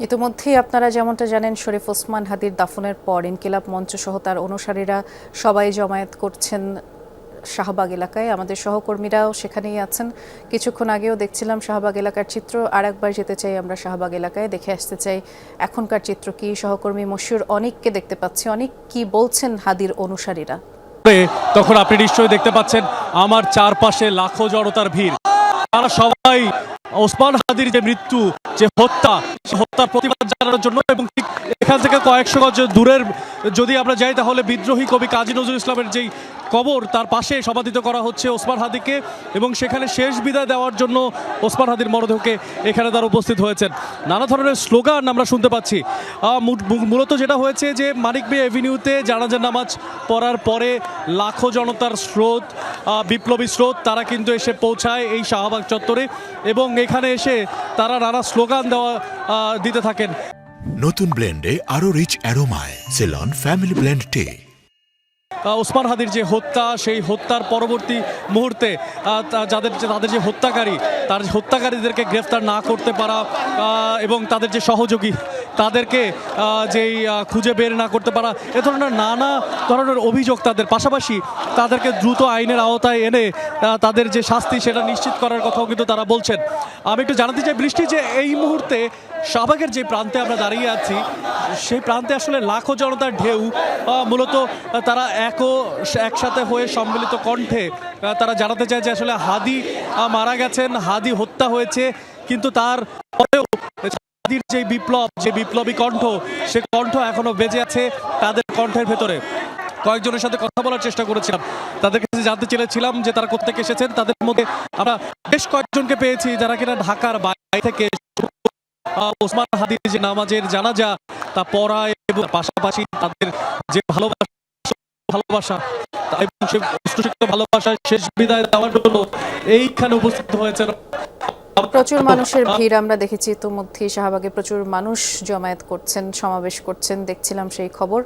ইতিমধ্যেই আপনারা যেমনটা জানেন, শরীফ ওসমান হাদির দাফনের পর ইনকিলাব মঞ্চ সহ তার অনুসারীরা সবাই জমায়েত করছেন শাহবাগ এলাকায়। আমাদের সহকর্মীরাও সেখানেই আছেন। কিছুক্ষণ আগেও দেখছিলাম শাহবাগ এলাকার চিত্র। আর একবার যেতে চাই আমরা শাহবাগ এলাকায়, দেখে আসতে চাই এখনকার চিত্র কি। সহকর্মী মশিউর অনেককে দেখতে পাচ্ছি। অনেক কি বলছেন হাদির অনুসারীরা? তখন আপনি নিশ্চয়ই দেখতে পাচ্ছেন আমার চারপাশে লাখো জনতার ভিড়। তারা সবাই ওসমান হাদির যে মৃত্যু, যে হত্যা, সে হত্যার প্রতিবাদ জানানোর জন্য, এবং ঠিক এখান থেকে কয়েকশো গজ দূরের যদি আমরা যাই তাহলে বিদ্রোহী কবি কাজী নজরুল ইসলামের যেই কবর, তার পাশে সমাধিত করা হচ্ছে ওসমান হাদিকে, এবং সেখানে শেষ বিদায় দেওয়ার জন্য ওসমান হাদির মরদেহকে এখানে তারা উপস্থিত হয়েছেন। নানা ধরনের স্লোগান আমরা শুনতে পাচ্ছি। মূলত যেটা হয়েছে যে মানিক বে এভিনিউতে জানাজার নামাজ পড়ার পরে লাখো জনতার স্রোত, বিপ্লবী স্রোত, তারা কিন্তু এসে পৌঁছায় এই শাহবাগ চত্বরে, এবং এখানে এসে তারা নানা স্লোগান দিতে থাকেন। নতুন ব্লেন্ডে আরো রিচ অ্যারোমায় সেলন ফ্যামিলি ব্লেন্ড টে। ওসমান হাদির যে হত্যা, সেই হত্যার পরবর্তী মুহূর্তে তাদের যে হত্যাকারী, তার হত্যাকারীদেরকে গ্রেফতার না করতে পারা, এবং তাদের যে সহযোগী তাদেরকে যেই খুঁজে বের না করতে পারা, এ ধরনের নানা ধরনের অভিযোগ তাদের, পাশাপাশি তাদেরকে দ্রুত আইনের আওতায় এনে তাদের যে শাস্তি সেটা নিশ্চিত করার কথাও কিন্তু তারা বলছেন। আমি একটু জানাতে চাই বৃষ্টি, যে এই মুহূর্তে শাহবাগের যে প্রান্তে আমরা দাঁড়িয়ে আছি, সেই প্রান্তে আসলে লাখো জনতার ঢেউ। মূলত তারা একসাথে হয়ে সম্মিলিত কণ্ঠে তারা জানাতে চায় যে আসলে হাদি মারা গেছেন, হাদি হত্যা হয়েছে, কিন্তু তার পরেও হাদির যে বিপ্লব, যে বিপ্লবী কণ্ঠ, সে কণ্ঠ এখনো বেঁচে আছে তাদের কণ্ঠের ভেতরে। কয়েকজনের সাথে কথা বলার চেষ্টা করেছিলাম, তাদের কাছে জানতে চেয়েছিলাম যে তারা কোথা থেকে এসেছেন। তাদের মধ্যে আমরা বেশ কয়েকজনকে পেয়েছি যারা কিনা ঢাকার বাইরে থেকে ওসমান হাদির যে নামাজের জানাজা তা পড়া, এবং পাশাপাশি তাদের যে ভালোবাসা এবং সে ভালোবাসা শেষ বিদায় দেওয়ার জন্য এইখানে উপস্থিত হয়েছেন। প্রচুর মানুষের ভিড় আমরা দেখেছি ইতিমধ্যেই। শাহবাগে প্রচুর মানুষ জমায়েত করছেন, সমাবেশ করছেন, দেখছিলাম সেই খবর।